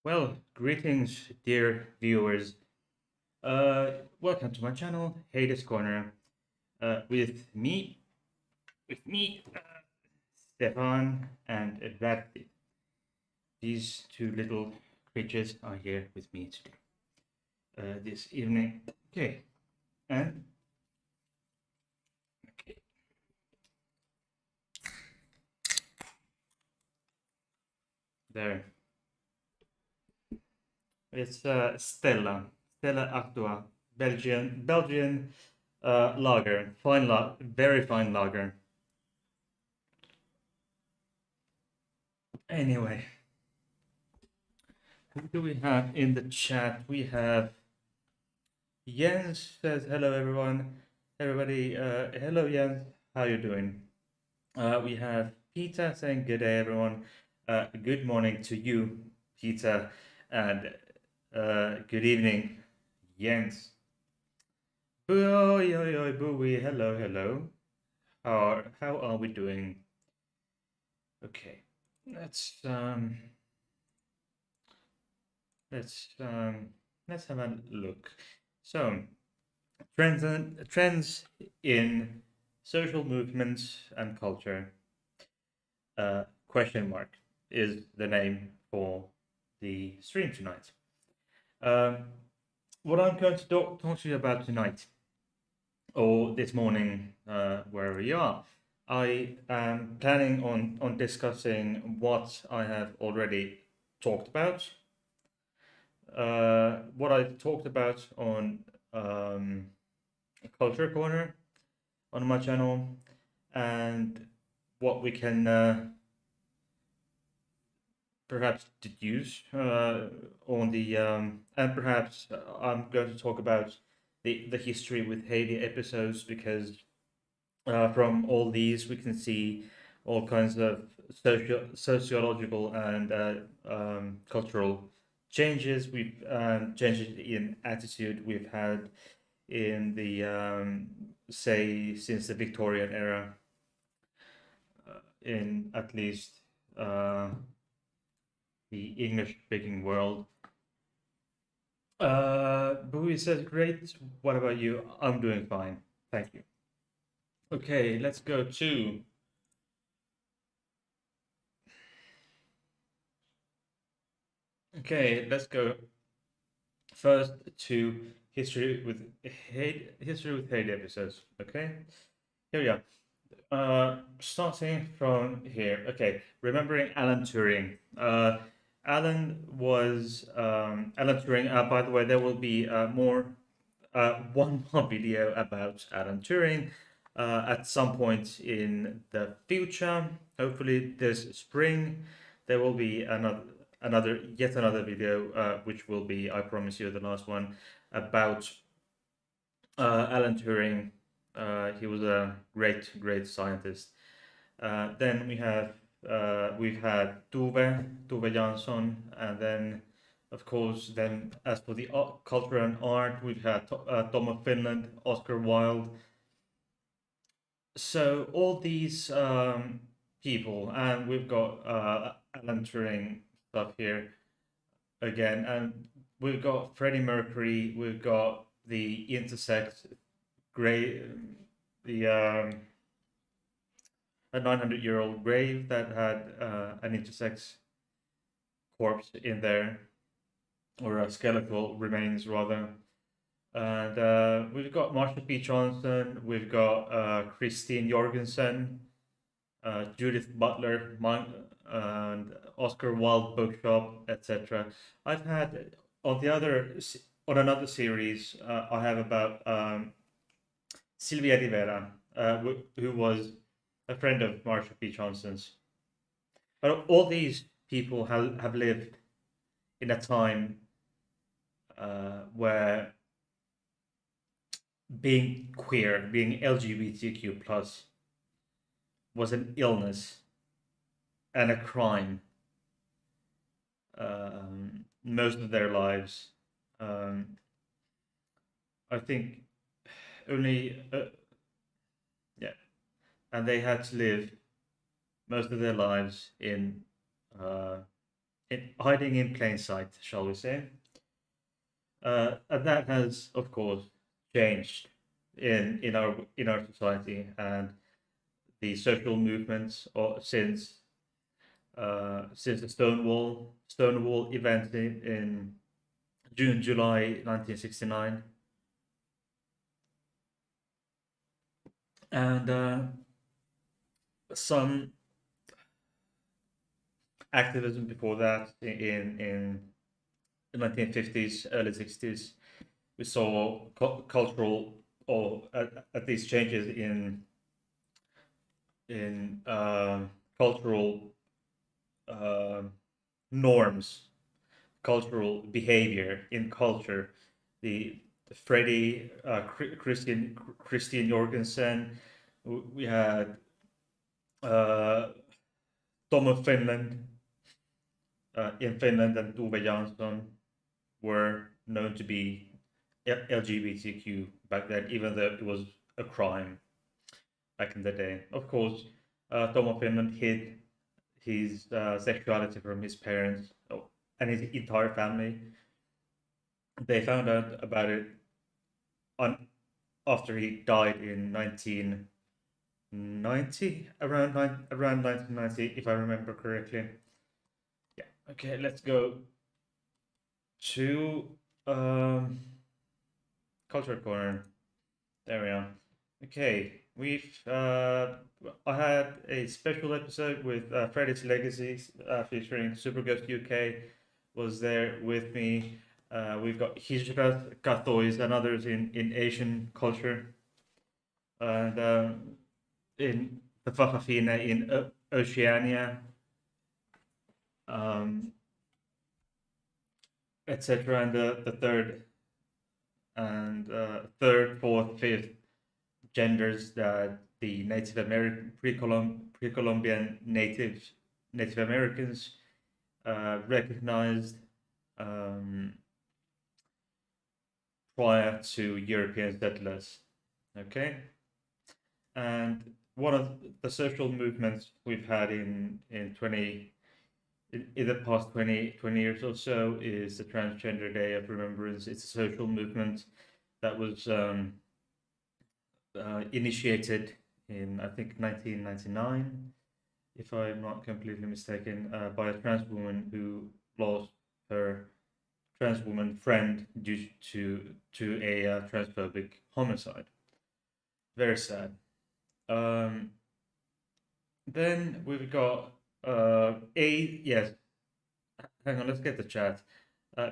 Well, greetings, dear viewers. Welcome to my channel, Hades Corner. With me, Stefan and Radley. These two little creatures are here with me today, this evening. Okay, and okay, there. It's Stella Artois, Belgian lager, very fine lager. Anyway, who do we have in the chat? We have Jens says hello everyone. Everybody, hello Jens. How you doing? We have Peter saying good day everyone. Good morning to you, Peter, and good evening, Jens. Oi, oi, oi, booey. Hello, hello. How are we doing? Okay, let's um let's um let's have a look. So trends in social movements and culture. Question mark is the name for the stream tonight. Um, what I'm going to talk to you about tonight, or this morning, wherever you are, I am planning on discussing what I have already talked about, what I talked about on Culture Corner on my channel, and what we can perhaps deduce on the and perhaps I'm going to talk about the history with Haiti episodes because from all these we can see all kinds of sociological and cultural changes we've changes in attitude we've had in the say since the Victorian era in at least the English speaking world. Bowie says, great. What about you? I'm doing fine. Thank you. Okay, let's go to. Okay, let's go first to history with hate episodes. Okay, here we are. Starting from here. Okay, remembering Alan Turing. Alan Turing. By the way, there will be one more video about Alan Turing at some point in the future. Hopefully, this spring there will be yet another video, which will be, I promise you, the last one about Alan Turing. He was a great scientist. Then we've had Tove Jansson, and then of course then as for the culture and art, we've had Tom of Finland, Oscar Wilde. So all these people, and we've got Alan Turing stuff here again, and we've got Freddie Mercury, we've got the intersex gray, the a 900-year-old grave that had an intersex corpse in there, or skeletal remains rather. And we've got Marsha P. Johnson, we've got Christine Jorgensen, Judith Butler, and Oscar Wilde Bookshop, etc. I've had on another series, I have about Sylvia Rivera, who was a friend of Marsha P. Johnson's. But all these people have lived in a time where being queer, being LGBTQ plus, was an illness and a crime most of their lives. I think only yeah, and they had to live most of their lives in hiding in plain sight, shall we say? And that has, of course, changed in our society and the social movements since the Stonewall event in June July 1969, and some activism before that in the 1950s, early 60s. We saw cultural or at least changes in cultural uh, norms, cultural behavior in culture. The Freddie, Christian Jorgensen. We had Tom of Finland in Finland, and Tove Jansson were known to be LGBTQ back then, even though it was a crime back in the day. Of course, Tom of Finland hid his sexuality from his parents and his entire family. They found out about it on after he died in 1990, around 1990, if I remember correctly. Yeah. Okay, let's go to culture corner. There we are. Okay, I had a special episode with Freddy's Legacies featuring Super Ghost UK was there with me. We've got Hijrat, Kathois, and others in Asian culture, and in the Fafafine in Oceania, um, etc. And the third, fourth, fifth genders that the Native American pre-Columbian Native Americans recognized um, prior to European settlers. Okay, and one of the social movements we've had in the past 20 years or so is the Transgender Day of Remembrance. It's a social movement that was initiated in, I think, 1999, if I'm not completely mistaken, by a trans woman who lost her trans woman friend due to a transphobic homicide. Very sad. Um, then we've got yes. Hang on, let's get the chat.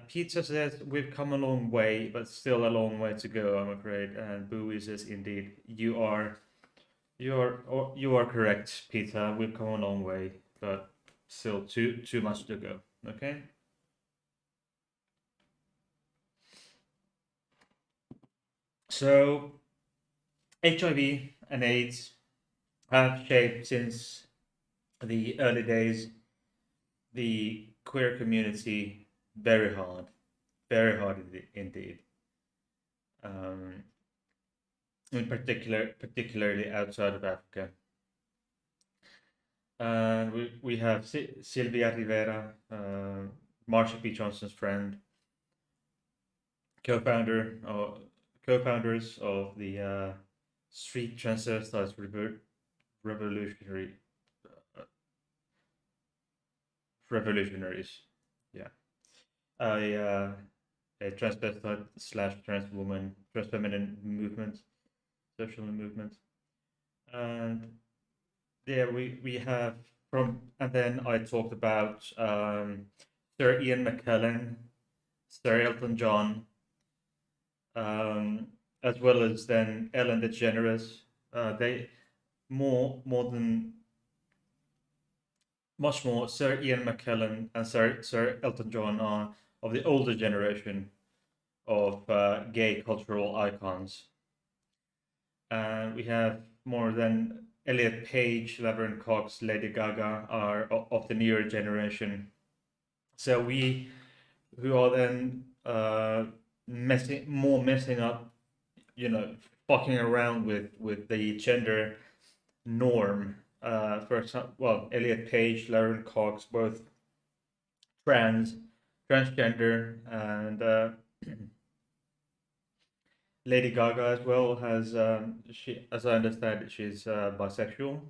Pizza says we've come a long way, but still a long way to go, I'm afraid. And Bowie says, indeed, you are correct, Peter. We've come a long way, but still too much to go. Okay. So HIV and AIDS have shaped since the early days the queer community very hard indeed. Um, particularly outside of Africa. And we have Sylvia Rivera, Marsha P. Johnson's friend, co-founder or co-founders of the Street Transvestites Revolutionary uh, Revolutionaries. Yeah, a transvestite slash trans woman, trans feminine movement, social movement, and yeah, we have from, and then I talked about Sir Ian McKellen, Sir Elton John, as well as then Ellen DeGeneres. They more than much more. Sir Ian McKellen and Sir Elton John are of the older generation of gay cultural icons. And we have more than Elliot Page, Laverne Cox, Lady Gaga are of the newer generation. So we who are then messing up, fucking around with the gender norm. For example, well, Elliot Page, Laverne Cox, both transgender, and Lady Gaga as well has she, as I understand it, she's bisexual.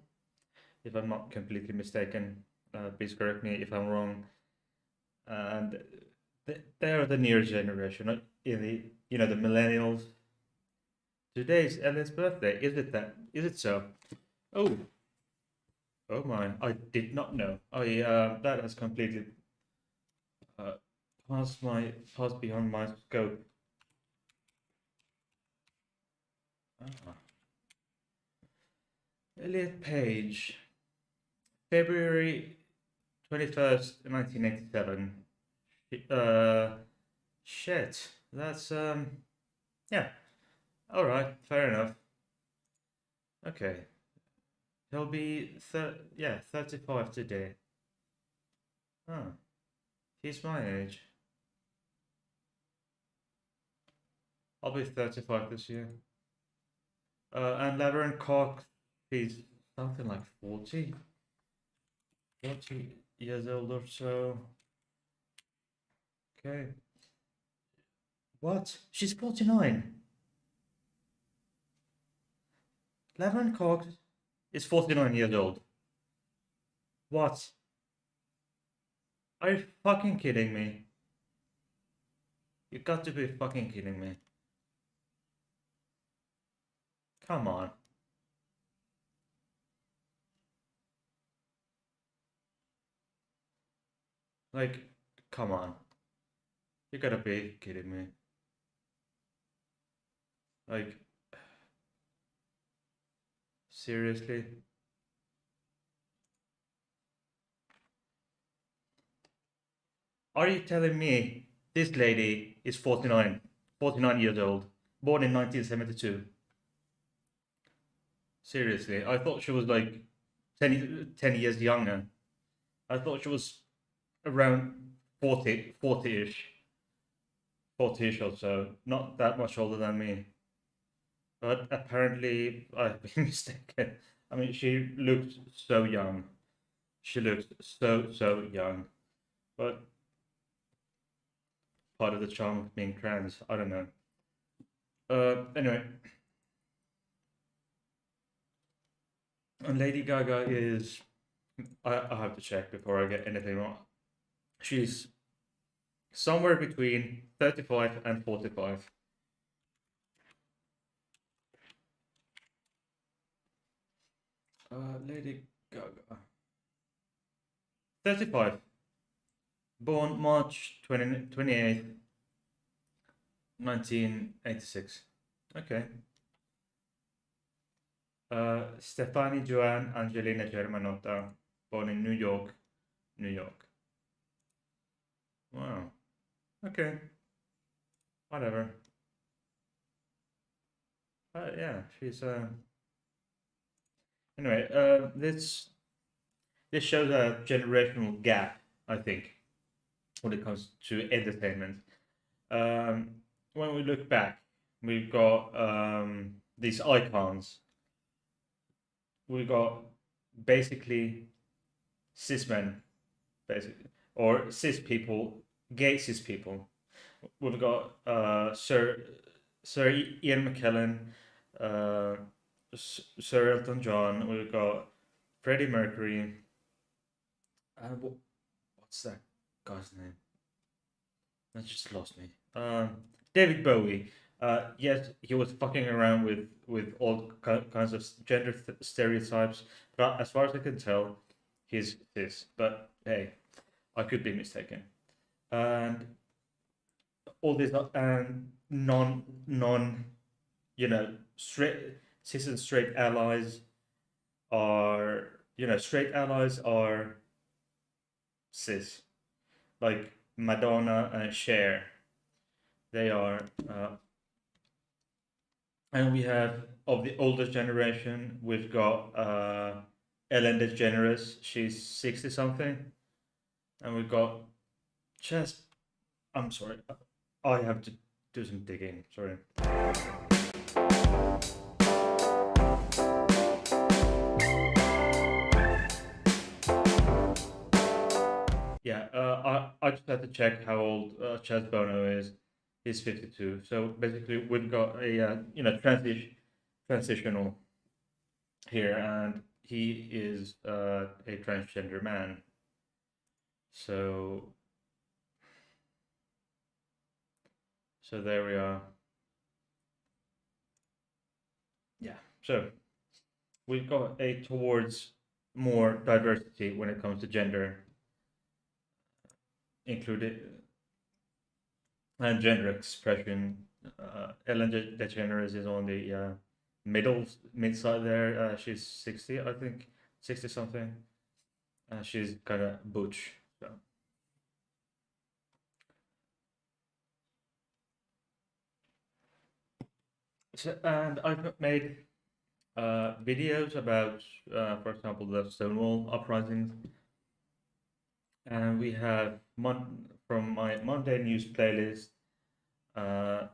If I'm not completely mistaken, please correct me if I'm wrong. And they are the newer generation, in the the millennials. Today's Ellen's birthday. Is it that? Is it so? Oh, oh my! I did not know. I that has completely uh, passed beyond my scope. Ah. Elliot Page, February 21st, 1987. Uh, shit. That's yeah. All right, fair enough. Okay, he'll be 35 today. Oh, he's my age. I'll be 35 this year. And Laverne Cox, he's something like 40 years old or so. Okay. What? She's 49. Laverne Cox is 49 years old. What? Are you fucking kidding me? You got to be fucking kidding me. Come on. Like, come on. You gotta be kidding me. Like, seriously? Are you telling me this lady is 49 years old, born in 1972? Seriously, I thought she was like 10 years younger. I thought she was around 40-ish, 40-ish or so, not that much older than me. But apparently I've been mistaken. I mean, she looked so young. She looked so young. But part of the charm of being trans, I don't know. Anyway, and Lady Gaga is. I have to check before I get anything wrong. She's somewhere between 35 and 45. Lady Gaga. 35. Born March 28th, 1986. Okay. Stefani Joanne Angelina Germanotta, born in New York, New York. Wow. Okay. Whatever. Yeah, she's anyway, this shows a generational gap, I think, when it comes to entertainment. When we look back, we've got these icons. We've got basically cis men, basically, or cis people, gay cis people. We've got Sir Ian McKellen, uh, Sir Elton John. We've got Freddie Mercury. And what's that guy's name? That just lost me. David Bowie. Yes, he was fucking around with all kinds of gender stereotypes, but as far as I can tell, he's cis. But hey, I could be mistaken. And all these and non straight cis and straight allies are straight allies are cis, like Madonna and Cher. They are, and we have of the older generation. We've got Ellen DeGeneres. She's 60 something, and we've got just. I'm sorry, I have to do some digging. Sorry. Yeah, I just had to check how old Chaz Bono is. He's 52. So basically, we've got a transitional here, and he is a transgender man. So there we are. Yeah. So we've got a towards more diversity when it comes to gender, included and gender expression. Ellen DeGeneres is on the mid side there. She's 60, I think, 60 something. She's kind of butch. So. And I've made videos about, for example, the Stonewall uprisings, and we have from my Monday news playlist. Uh,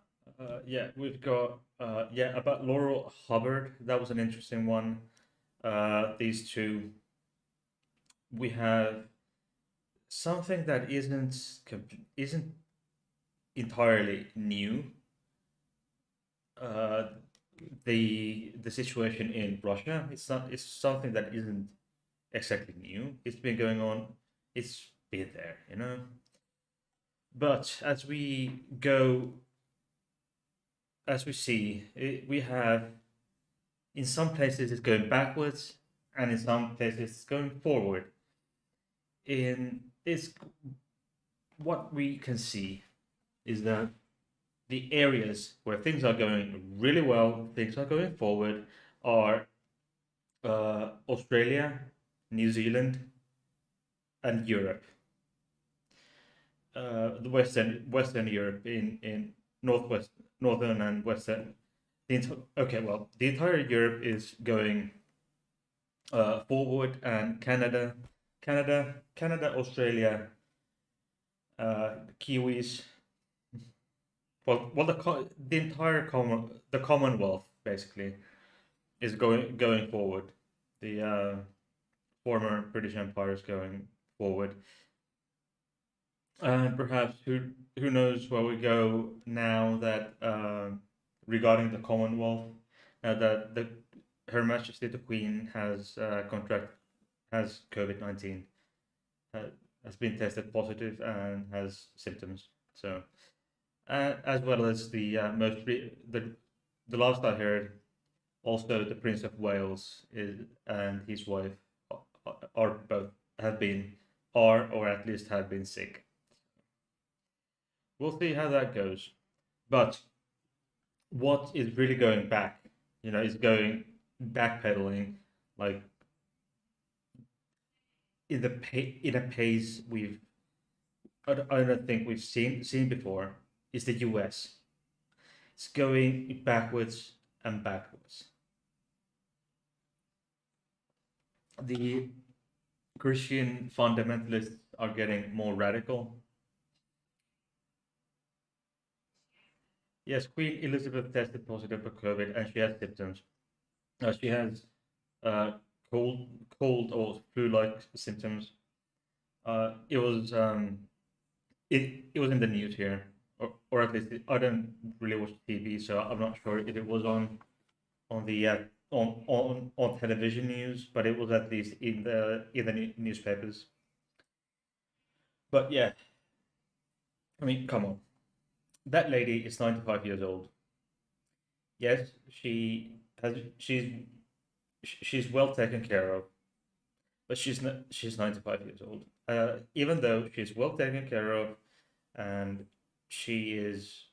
yeah, we've got about Laurel Hubbard. That was an interesting one. These two. We have something that isn't entirely new. Uh, the situation in Russia. It's something that isn't exactly new. It's been going on. It's been there, you know. But as we see, we have in some places it's going backwards, and in some places it's going forward. In this, what we can see is that the areas where things are going really well, things are going forward, are Australia, New Zealand, and Europe. The Western Europe in northwest, northern and western. Okay, well, the entire Europe is going forward, and Canada, Australia, Kiwis. Well, the entire the Commonwealth basically is going forward. The former British Empire is going forward, and perhaps who knows where we go now that regarding the Commonwealth, that the Her Majesty the Queen has COVID-19, has been tested positive and has symptoms. So as well as the the last I heard, also the Prince of Wales and his wife are both have been are or at least have been sick. We'll see how that goes. But what is really going back, is going backpedaling, like in a pace I don't think we've seen before, is the US. It's going backwards and backwards. The Christian fundamentalists are getting more radical. Yes, Queen Elizabeth tested positive for COVID and she has symptoms. She has uh, cold, or flu-like symptoms. It was it was in the news here, or at least I don't really watch TV, so I'm not sure if it was on the on television news, but it was at least in the newspapers. But yeah, I mean, come on, that lady is 95 years old. Yes, she's well taken care of, but she's 95 years old. Even though she's well taken care of, and she is,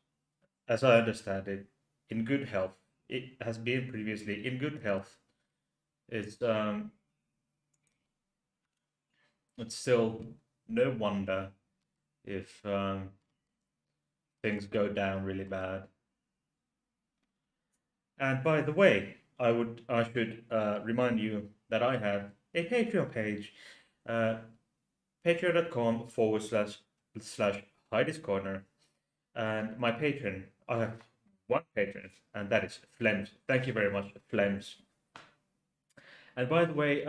as I understand it, in good health. It has been previously in good health. It's um, it's still no wonder if things go down really bad. And by the way, I should remind you that I have a Patreon page, uh, patreon.com// Heidi's Corner. And my patron, I have one patron, and that is Flems. Thank you very much, Flems. And by the way,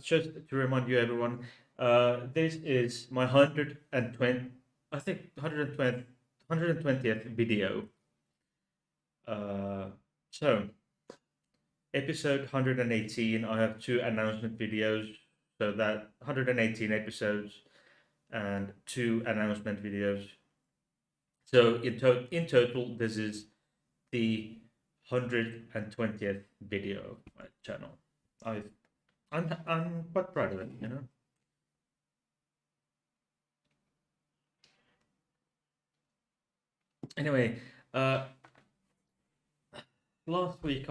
just to remind you, everyone, This is my 120, I think 120th video. Uh, so, episode 118, I have two announcement videos. So that 118 episodes and two announcement videos. So in total, this is the 120th video of my channel. I I'm quite proud of it, you know. Anyway, uh, last week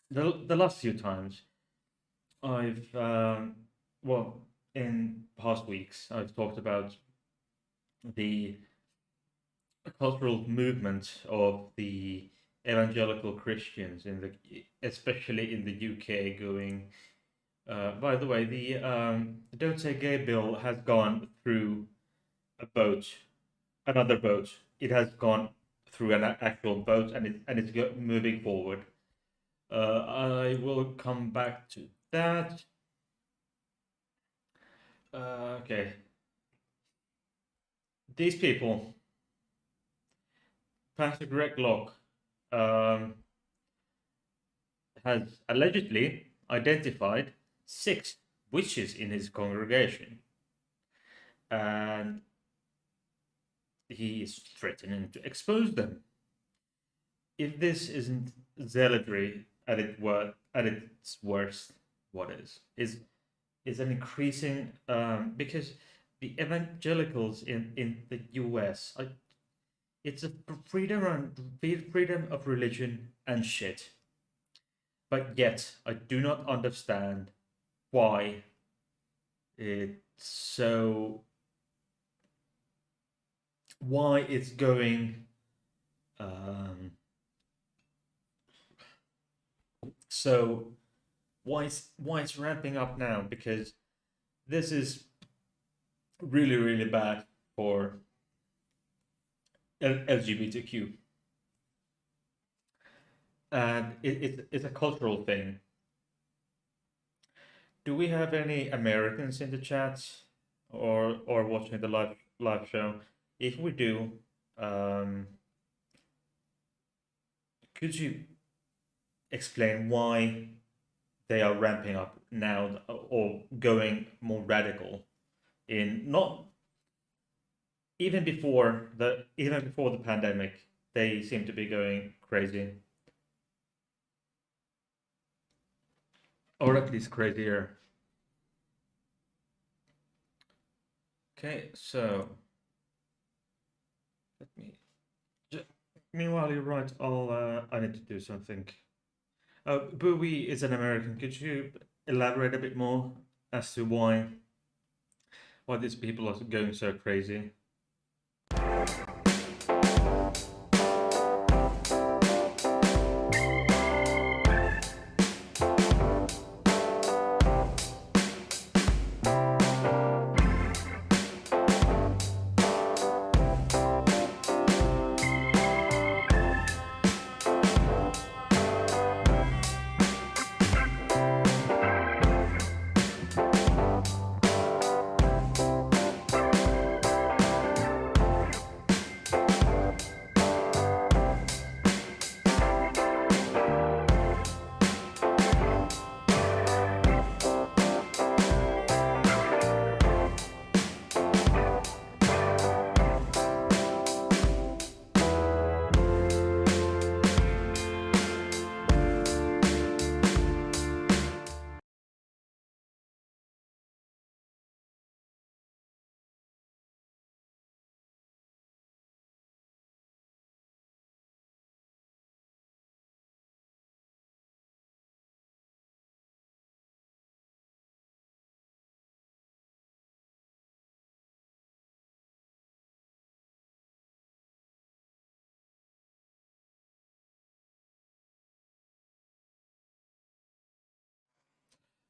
the last few times I've well in past weeks I've talked about the cultural movement of the evangelical Christians in the especially in the UK going. By the way, the Don't Say Gay bill has gone through a boat, another boat. It has gone through an actual boat, and it's moving forward. I will come back to that. Okay, these people, Pastor Greg Locke, um, has allegedly identified 6 witches in his congregation, and he is threatening to expose them. If this isn't zealotry at its worst, what is? Is an increasing because the evangelicals in the U.S. It's a freedom of religion and shit. But yet, I do not understand why it's so why it's going um, so why it's ramping up now, because this is really bad for LGBTQ, and it's a cultural thing. Do we have any Americans in the chat or watching the live show? If we do, um, could you explain why they are ramping up now or going more radical in not even before the pandemic, they seem to be going crazy, or at least crazier. Okay, so let me. Meanwhile, you're right. I need to do something. Bowie is an American. Could you elaborate a bit more as to why these people are going so crazy?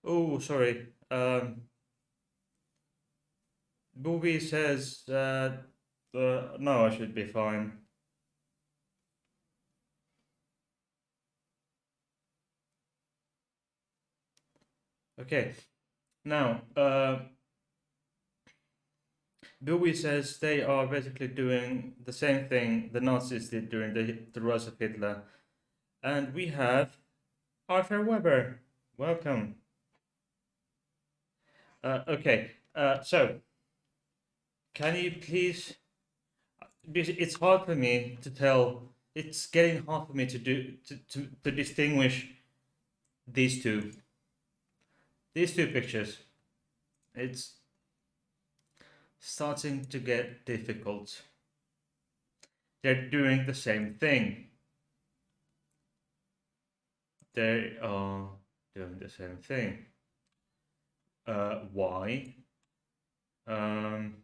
Oh, sorry. Bowie says no, I should be fine. Okay. Now, Bowie says they are basically doing the same thing the Nazis did during the rise of Hitler. And we have Arthur Weber. Welcome. Okay, so can you please? Because it's hard for me to tell. It's getting hard for me to to distinguish these two. These two pictures. It's starting to get difficult. They're doing the same thing. They are doing the same thing. Why? Um,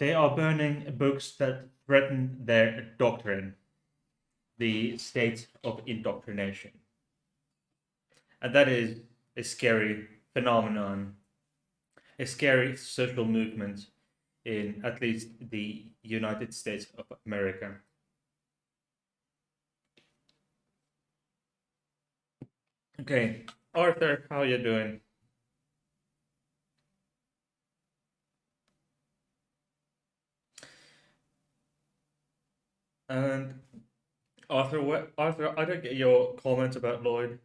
they are burning books that threaten their doctrine, the state of indoctrination. And that is a scary phenomenon, a scary social movement in at least the United States of America. Okay, Arthur, how you doing? And Arthur, Arthur, I don't get your comment about Lloyd.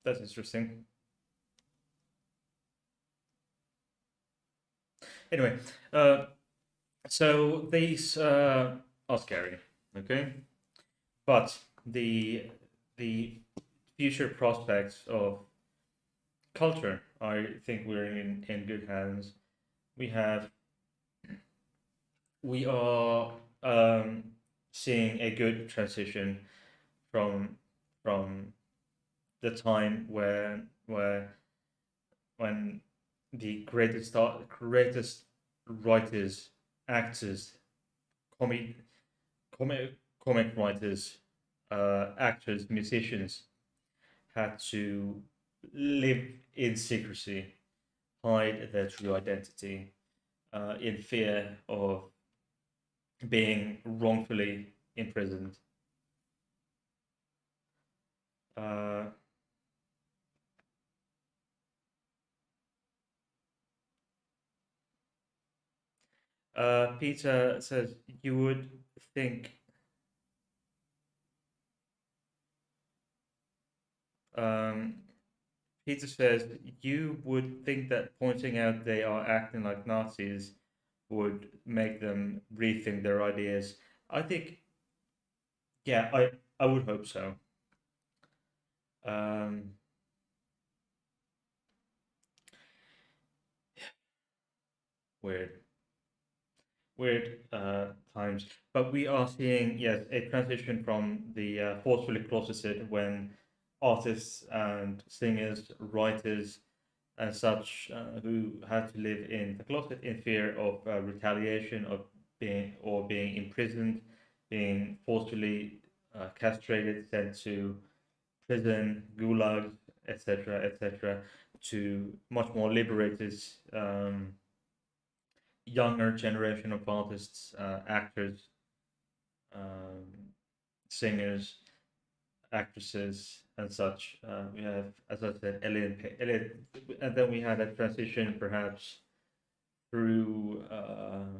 That's interesting. Anyway, uh, so these are scary, okay? But the future prospects of culture, I think we're in good hands. We have we are seeing a good transition from from the time when the greatest writers, actors, comic comic writers, actors, musicians had to live in secrecy, hide their true identity, in fear of being wrongfully imprisoned. Uh, Peter says you would think. Um, Peter says you would think that pointing out they are acting like Nazis would make them rethink their ideas. I think, yeah, I would hope so. Um, weird, weird times, but we are seeing, yes, a transition from the forcefully closeted when artists and singers, writers, and such who had to live in the closet in fear of retaliation, of being imprisoned, being forcefully castrated, sent to prison, gulags, etc., etc., to much more liberated, um, younger generation of artists, actors, um, singers, actresses, and such. We have, as I said, Elliot, and then we had a transition perhaps through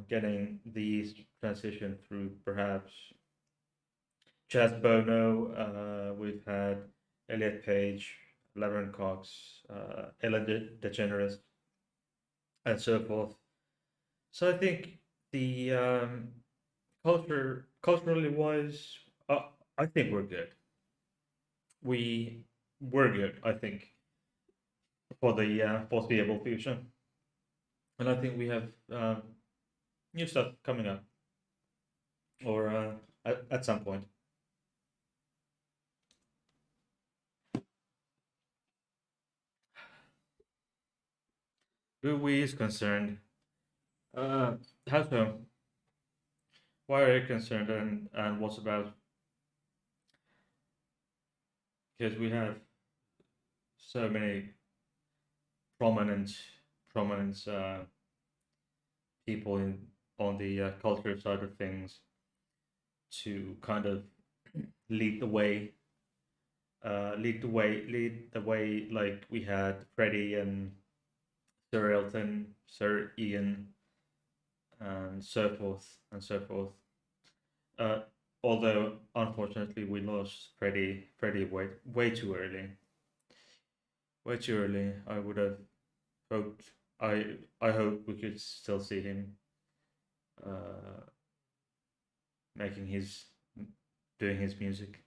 getting these transition through perhaps Chaz Bono. We've had Elliot Page, Laverne Cox, Ellen DeGeneres, and so forth. So I think the culturally wise, I think we're good. We were good, I think, for the foreseeable future, and I think we have new stuff coming up, or at some point. Who we is concerned. Uh, how so? Why are you concerned, and what's about? Because we have so many prominent prominent people in on the culture side of things to kind of lead the way lead the way like we had Freddie and Sir Elton, Sir Ian, and so forth and so forth. Uh, Although unfortunately we lost Freddie way too early, way too early. I would have hoped I hope we could still see him uh, making his doing his music.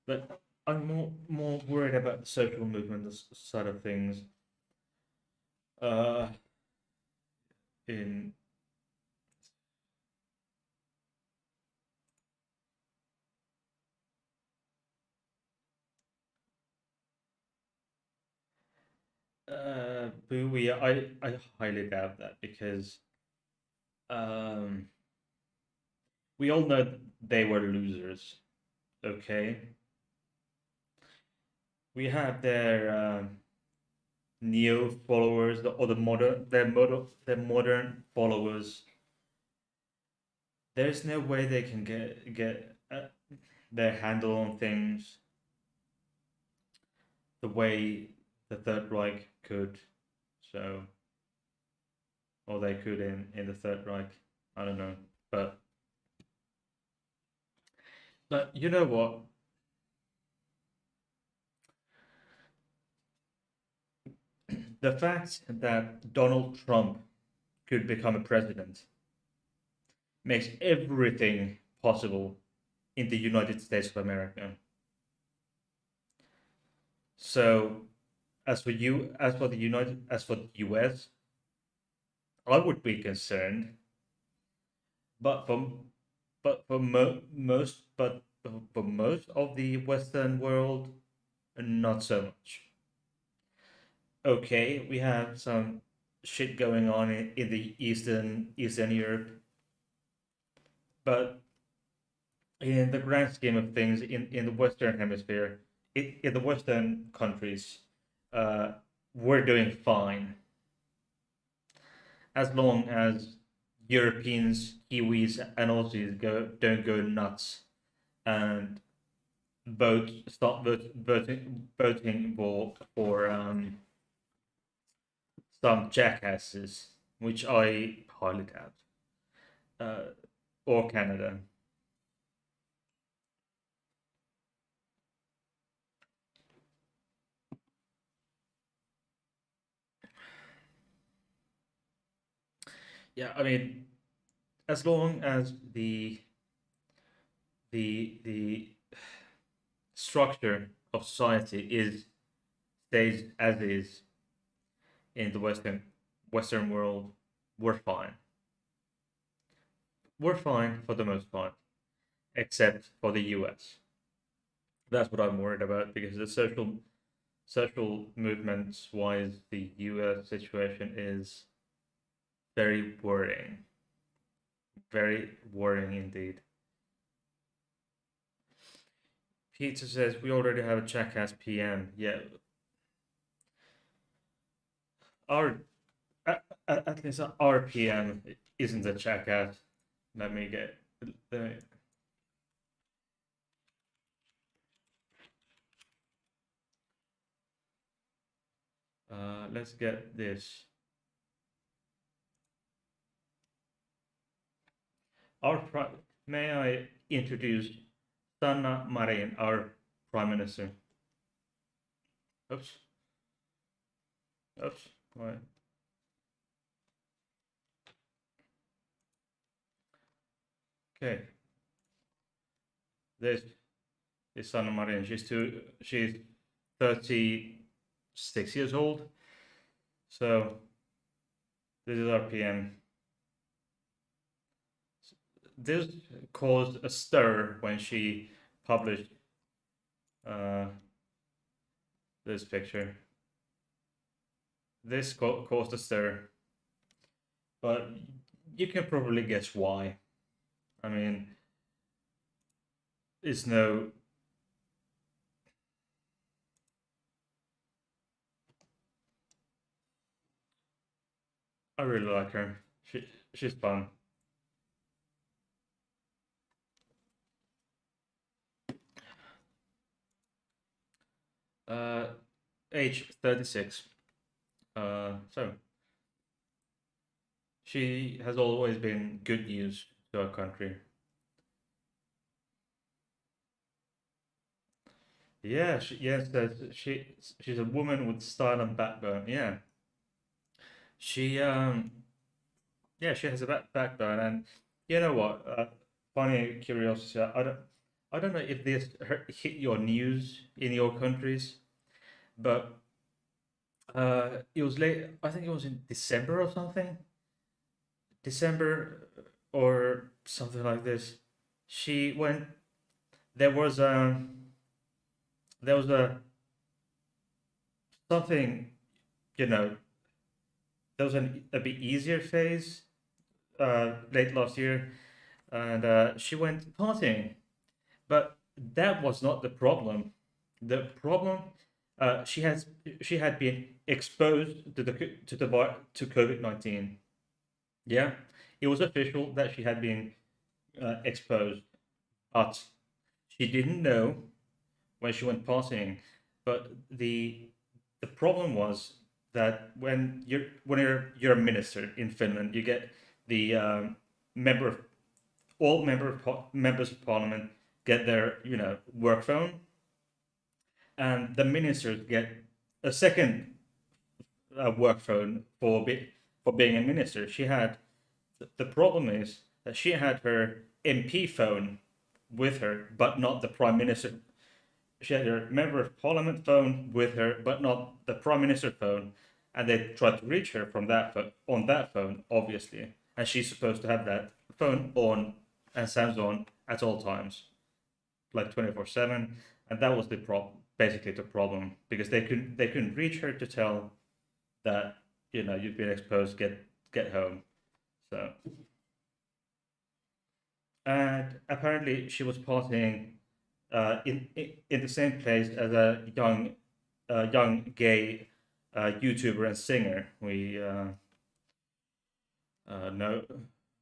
But I'm more worried about the social movement side of things. Uh, in Bowie, I highly doubt that because um, we all know they were losers. Okay, we have their neo followers, or their modern followers. There's no way they can get their handle on things the way the Third Reich could. So, or they could in the Third Reich. I don't know, but you know what? The fact that Donald Trump could become a president makes everything possible in the United States of America. So, as for the US, I would be concerned, but for most of the Western world, not so much. Okay, we have some shit going on in the Eastern Europe, but in the grand scheme of things, in the Western Hemisphere, in the Western countries, uh, we're doing fine as long as Europeans, Kiwis, and Aussies don't go nuts and voting for some jackasses, which I highly doubt, uh, or Canada. Yeah, I mean, as long as the structure of society is stays as is in the Western world, we're fine. We're fine for the most part, except for the US. That's what I'm worried about because the social movements wise, the US situation is very worrying. Very worrying indeed. Peter says we already have a jackass PM. Yeah, our at least our PM isn't a jackass. Let me get. Let me, let's get this. May I introduce Sanna Marin, our Prime Minister? Oops, oops. Why? Okay, this is Sanna Marin. She's 36 years old. So this is our PM. This caused a stir when she published uh, this picture. This caused a stir, but you can probably guess why. I mean, it's no. I really like her. She's fun. uh, age 36. So she has always been good news to our country. Yeah, yes, she's a woman with style and backbone. Yeah, she yeah, she has a backbone, and you know what? Funny curiosity. I don't know if this hit your news in your countries, but it was late. I think it was in December or something. December or something like this. She went. There was there was a something. You know, there was a bit easier phase late last year, and she went partying. But that was not the problem. The problem, she has she had been exposed to to COVID-19. Yeah, it was official that she had been exposed, but she didn't know when she went partying. But the problem was that you're a minister in Finland, you get the member of members of parliament get their work phone, and the ministers get a second work phone for being a minister. The problem is that she had her MP phone with her, but not the prime minister. She had her member of parliament phone with her, but not the prime minister phone, and they tried to reach her from on that phone, obviously, and she's supposed to have that phone on and sounds on at all times, like 24/7, and that was the problem. Basically, the problem because they couldn't reach her to tell that you've been exposed, get home. So, and apparently she was partying in the same place as a young gay YouTuber and singer we know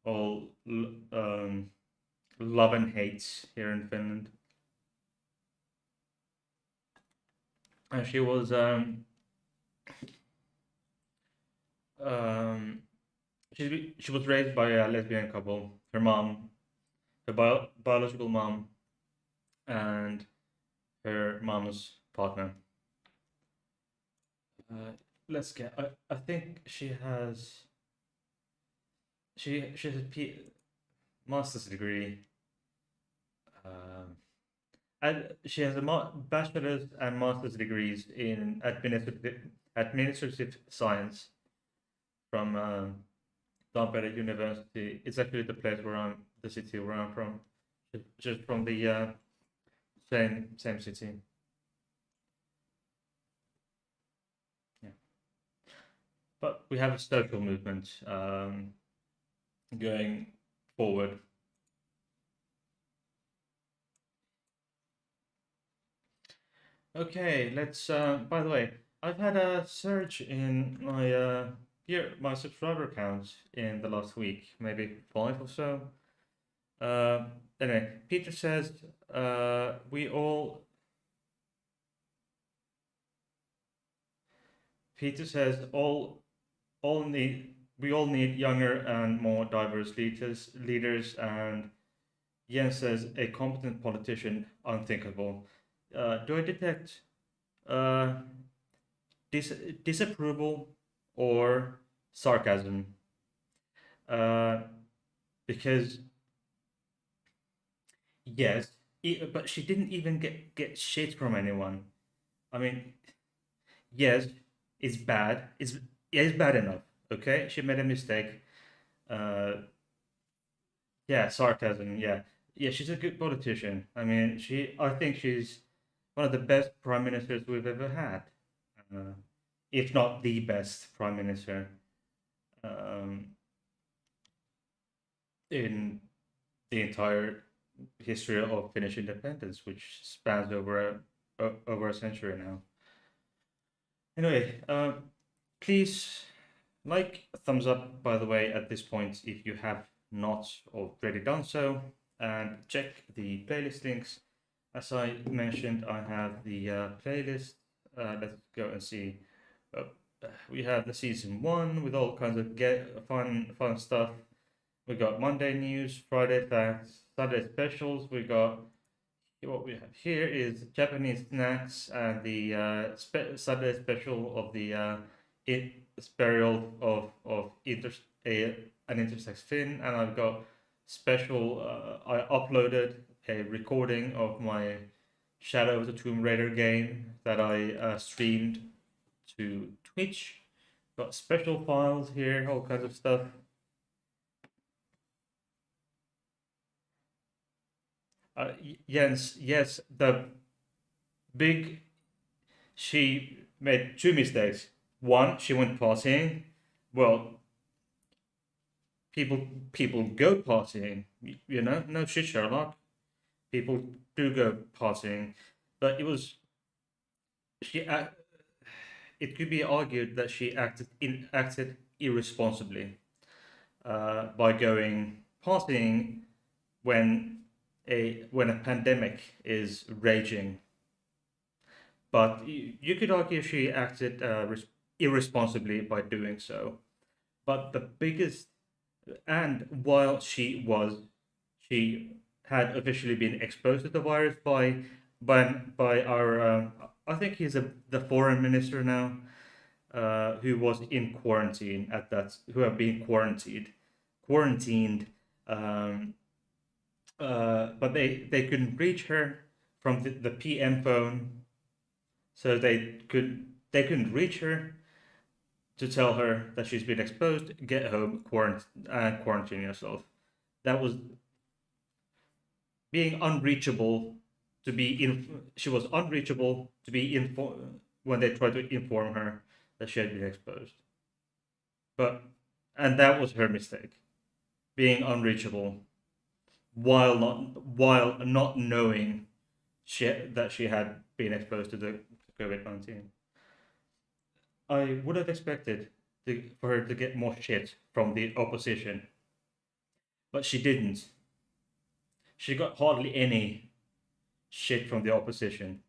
all love and hate here in Finland. And um, she was raised by a lesbian couple. Her mom, her biological mom, and her mom's partner. Uh, let's get. I think she has a master's degree. Um, and she has a bachelor's and master's degrees in administrative science from Tampere University. It's actually the city where I'm from, just from the same city. Yeah, but we have a social movement going forward. Okay, let's. By the way, I've had a surge in my subscriber count in the last week, maybe 5 or so. Uh, anyway, Peter says we all. Peter says all need we all need younger and more diverse leaders, and Jens says a competent politician unthinkable. Do I detect uh, disapproval or sarcasm? Uh, because yes, but she didn't even get shit from anyone. I mean, yes, it's bad. It's bad enough. Okay, she made a mistake. Uh, yeah, sarcasm. Yeah, yeah, she's a good politician. I mean, I think she's one of the best prime ministers we've ever had, uh, if not the best prime minister um, in the entire history of Finnish independence, which spans over a century now. Anyway, please thumbs up, by the way, at this point if you have not already done so, and check the playlist links. As I mentioned, I have the playlist let's go and see. Uh, we have the season one with all kinds of fun stuff. We got Monday news, Friday facts, Sunday specials. We got what we have here is Japanese snacks and the Sunday special of the burial of an intersex fin, and I've got special. I uploaded a recording of my Shadow of the Tomb Raider game that I streamed to Twitch. Got special files here, all kinds of stuff. Yes, the big. She made two mistakes. One, she went partying. Well, people go partying. You know, no shit, Sherlock. People do go partying, but she. It could be argued that she acted irresponsibly by going partying when a pandemic is raging. But you could argue she acted irresponsibly by doing so. But the biggest, and while she had officially been exposed to the virus by our, I think he's the foreign minister now, who was in quarantine at that, who have been quarantined. Um, but they couldn't reach her from the PM phone, so they couldn't reach her to tell her that she's been exposed. Get home, quarantine yourself. That was being unreachable. She was unreachable to be informed when they tried to inform her that she had been exposed. But and that was her mistake, being unreachable while not knowing that she had been exposed to the COVID-19. I would have expected for her to get more shit from the opposition, but she didn't. She got hardly any shit from the opposition.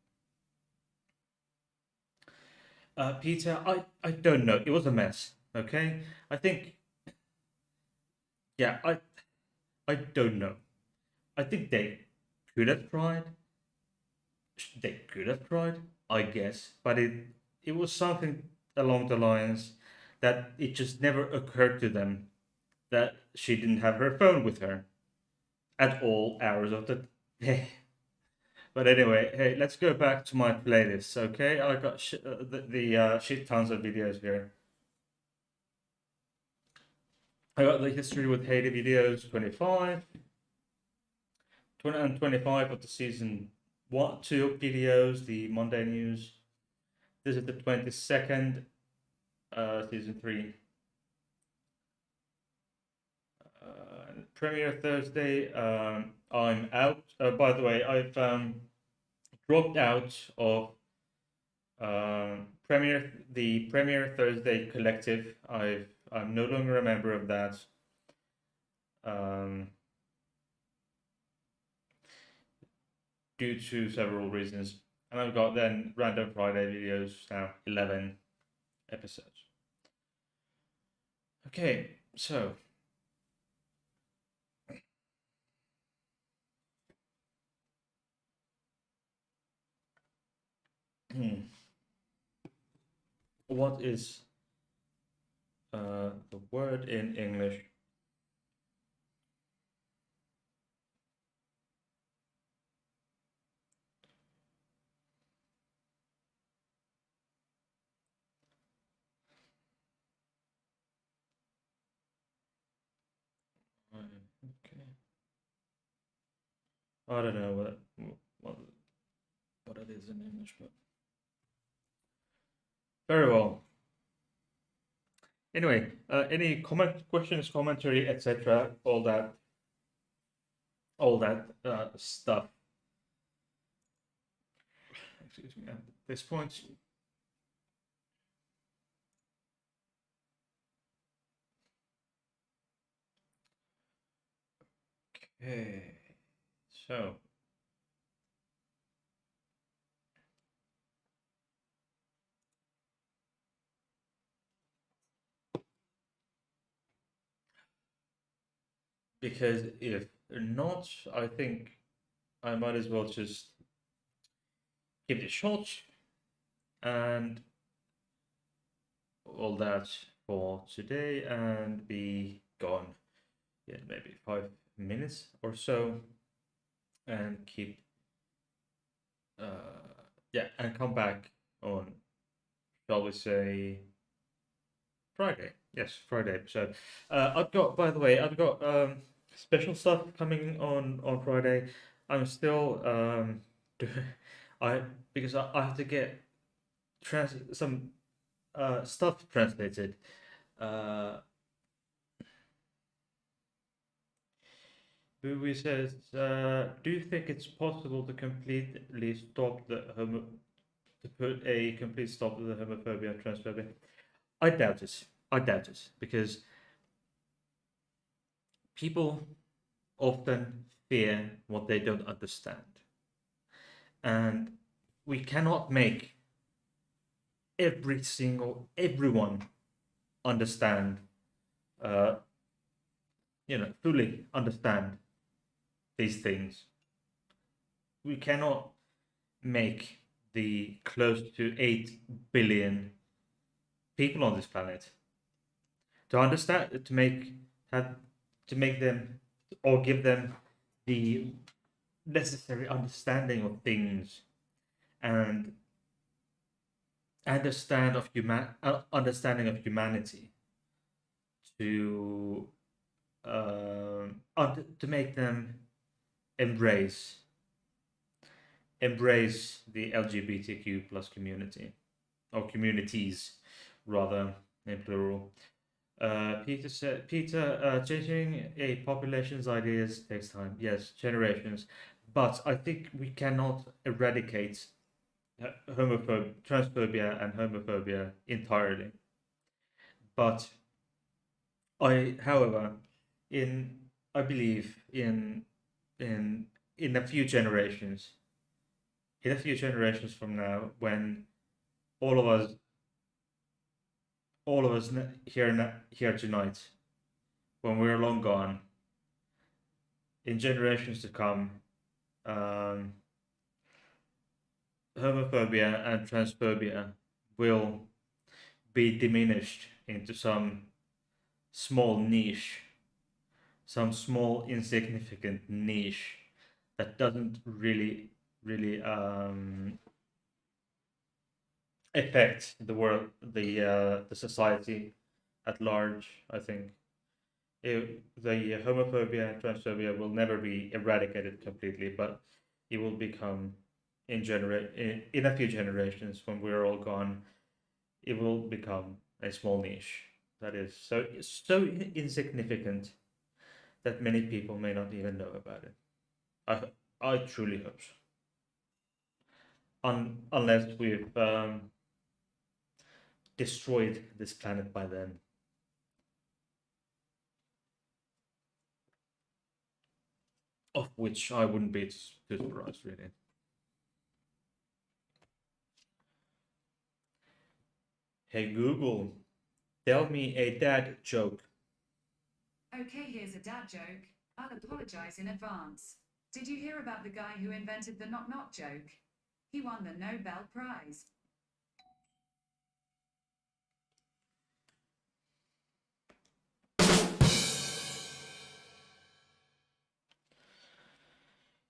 Peter, I don't know. It was a mess. Okay, I think, yeah, I don't know. I think they could have tried. They could have tried, I guess, but it was something along the lines that it just never occurred to them that she didn't have her phone with her at all hours of the day. But anyway, hey, let's go back to my playlist, okay? I got the shit tons of videos here. I got the history with Haiti videos 25, 20 and 25 of the season 2 videos, the Monday news. This is the 22nd, season 3. Premiere Thursday. I'm out. By the way, I've dropped out of the Premiere Thursday collective. I'm no longer a member of that. Um, due to several reasons. And I've got then Random Friday videos now, 11 episodes. Okay, so what is the word in English? Okay. I don't know what what it is in English, but very well. Anyway, any questions, commentary, etc., all that stuff. Excuse me. At this point, okay. So because if not, I think I might as well just give it a shot and all that for today and be gone in maybe 5 minutes or so and keep yeah, and come back on, shall we say, Friday. Yes, Friday episode. I've got, by the way, I've got special stuff coming on Friday. I'm still I because I have to get some stuff translated. Uh, Bowie says, "Do you think it's possible to completely stop the to put a complete stop to the homophobia and transphobia?" I doubt it. I doubt it because people often fear what they don't understand, and we cannot make everyone understand, uh, fully understand these things. We cannot make the close to 8 billion people on this planet to understand, have to make them or give them the necessary understanding of things and understanding of humanity to to make them embrace the LGBTQ plus community, or communities rather, in plural. Peter, changing a population's ideas takes time. Yes, generations, but I think we cannot eradicate transphobia and homophobia entirely. But however, in I believe in in a few generations, from now, when all of us, here tonight, when we're long gone, in generations to come, um, homophobia and transphobia will be diminished into small niche, some small insignificant niche that doesn't really affect the world, the society at large. I think the homophobia and transphobia will never be eradicated completely, but it will become in a few generations, when we're all gone, it will become a small niche that is so insignificant that many people may not even know about it. I truly hope so. Unless we've destroyed this planet by then. Of which I wouldn't be too surprised, really. Hey Google, tell me a dad joke. Okay, here's a dad joke. I'll apologize in advance. Did you hear about the guy who invented the knock knock joke? He won the Nobel Prize.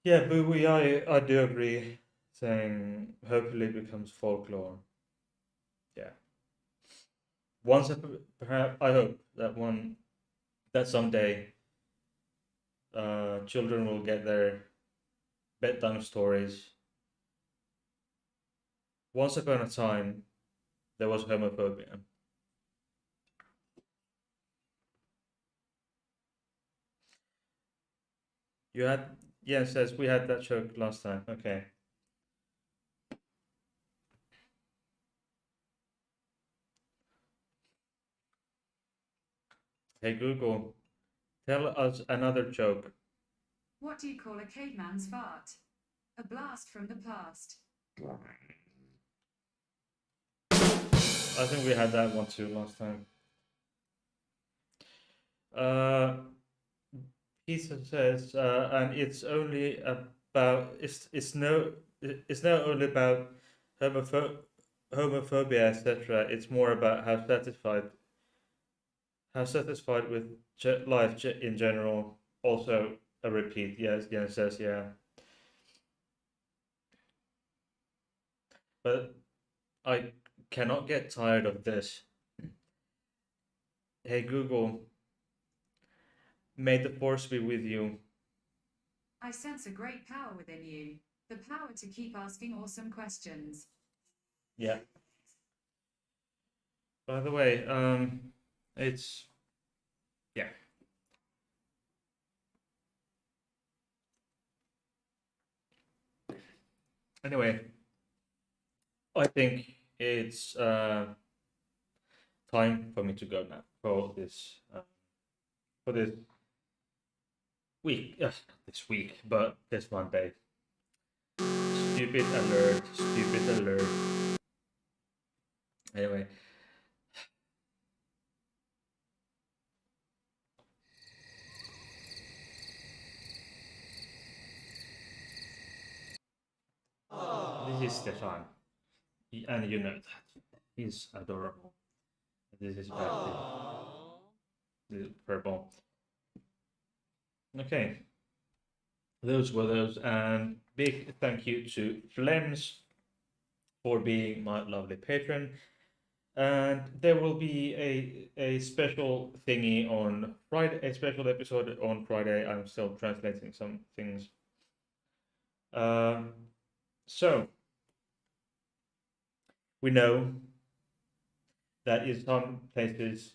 Yeah, but I do agree, saying hopefully it becomes folklore. Yeah. Perhaps I hope that someday children will get their bedtime stories. Once upon a time, there was homophobia. You had, yes, yes, we had that joke last time. Okay. Hey Google, tell us another joke. What do you call a caveman's fart? A blast from the past. I think we had that one too last time. Uh, he says, and it's only about it's not only about homopho- homophobia, etc. It's more about how satisfied with life in general. Also, a repeat. Yes, Jens says, yeah, but I cannot get tired of this. Hey Google, may the force be with you. I sense a great power within you. The power to keep asking awesome questions. Yeah. By the way, it's yeah. Anyway, I think it's time for me to go now for this week. Not this week, but this Monday. Stupid alert! Stupid alert! Anyway, this is Stefan, and you know that he's adorable. This is Bertil. This is purple. Okay, those were those, and big thank you to Flems for being my lovely patron. And there will be a special thingy on Friday, a special episode on Friday. I'm still translating some things. Um, so we know that in some places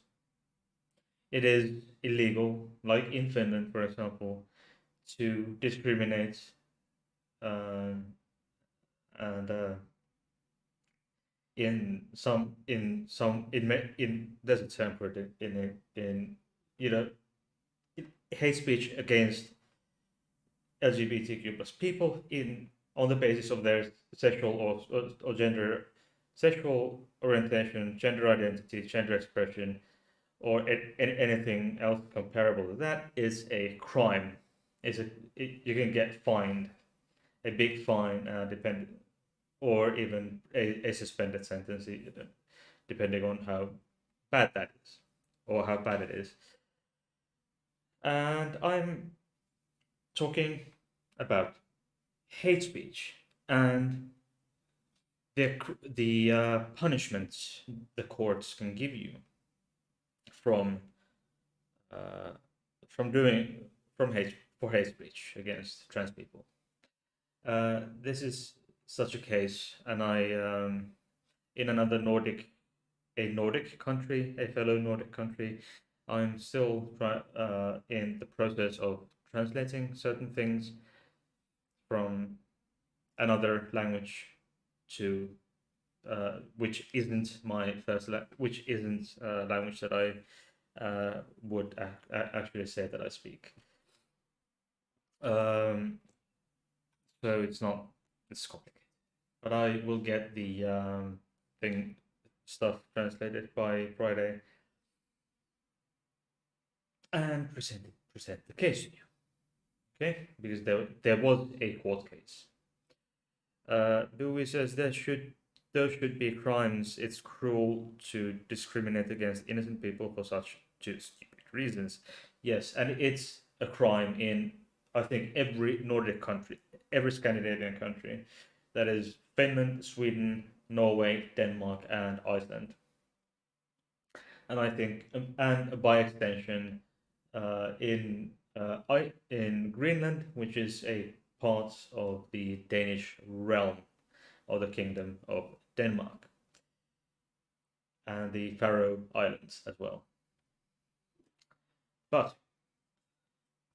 it is illegal, like in Finland, for example, to discriminate um, and in there's a term for it in you know hate speech against LGBTQ plus people in on the basis of their sexual or gender, sexual orientation, gender identity, gender expression, or anything else comparable to that is a crime. You can get fined a big fine, or even a suspended sentence, depending on how bad that is or how bad it is. And I'm talking about hate speech and the punishments the courts can give you from uh, from doing from hate for hate speech against trans people. This is such a case, and I in another Nordic country, a fellow Nordic country, I'm still in the process of translating certain things from another language to which isn't my which isn't a language that I would actually say that I speak. Um, so it's complicated, but I will get the thing stuff translated by Friday and present the case to you. Okay, because there was a court case. Dewey says there should be crimes. It's cruel to discriminate against innocent people for such two stupid reasons. Yes, and it's a crime in I think every Nordic country, every Scandinavian country, that is Finland, Sweden, Norway, Denmark, and Iceland. And I think, and by extension, in Greenland, which is a part of the Danish realm of the Kingdom of Denmark, and the Faroe Islands as well. But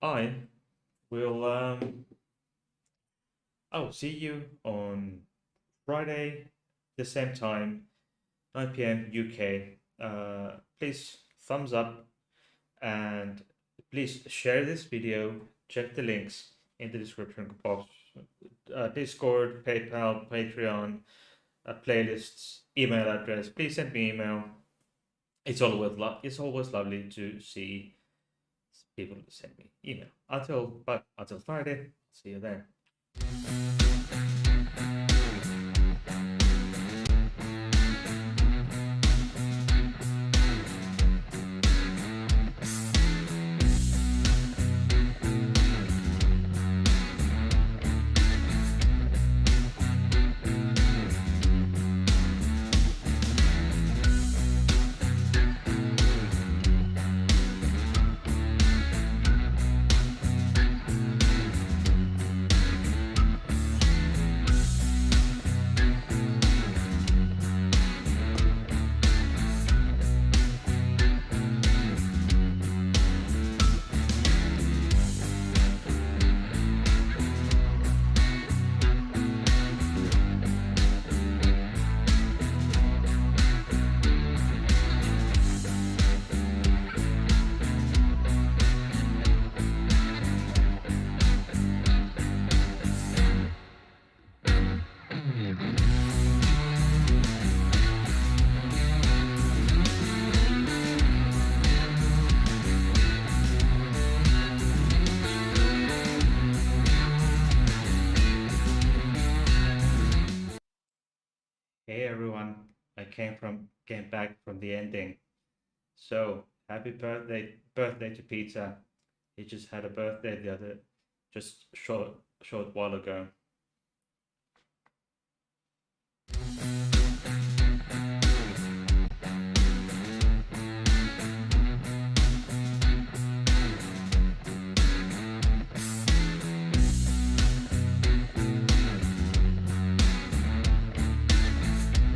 I will I'll see you on Friday, the same time, 9 p.m. UK. Please thumbs up and please share this video. Check the links in the description box. Discord, PayPal, Patreon, playlists, email address. Please send me email. It's always lovely to see people to send me email. Until Friday, see you there. Hey everyone, I came back from the ending. So happy birthday to Pizza. He just had a birthday just short while ago.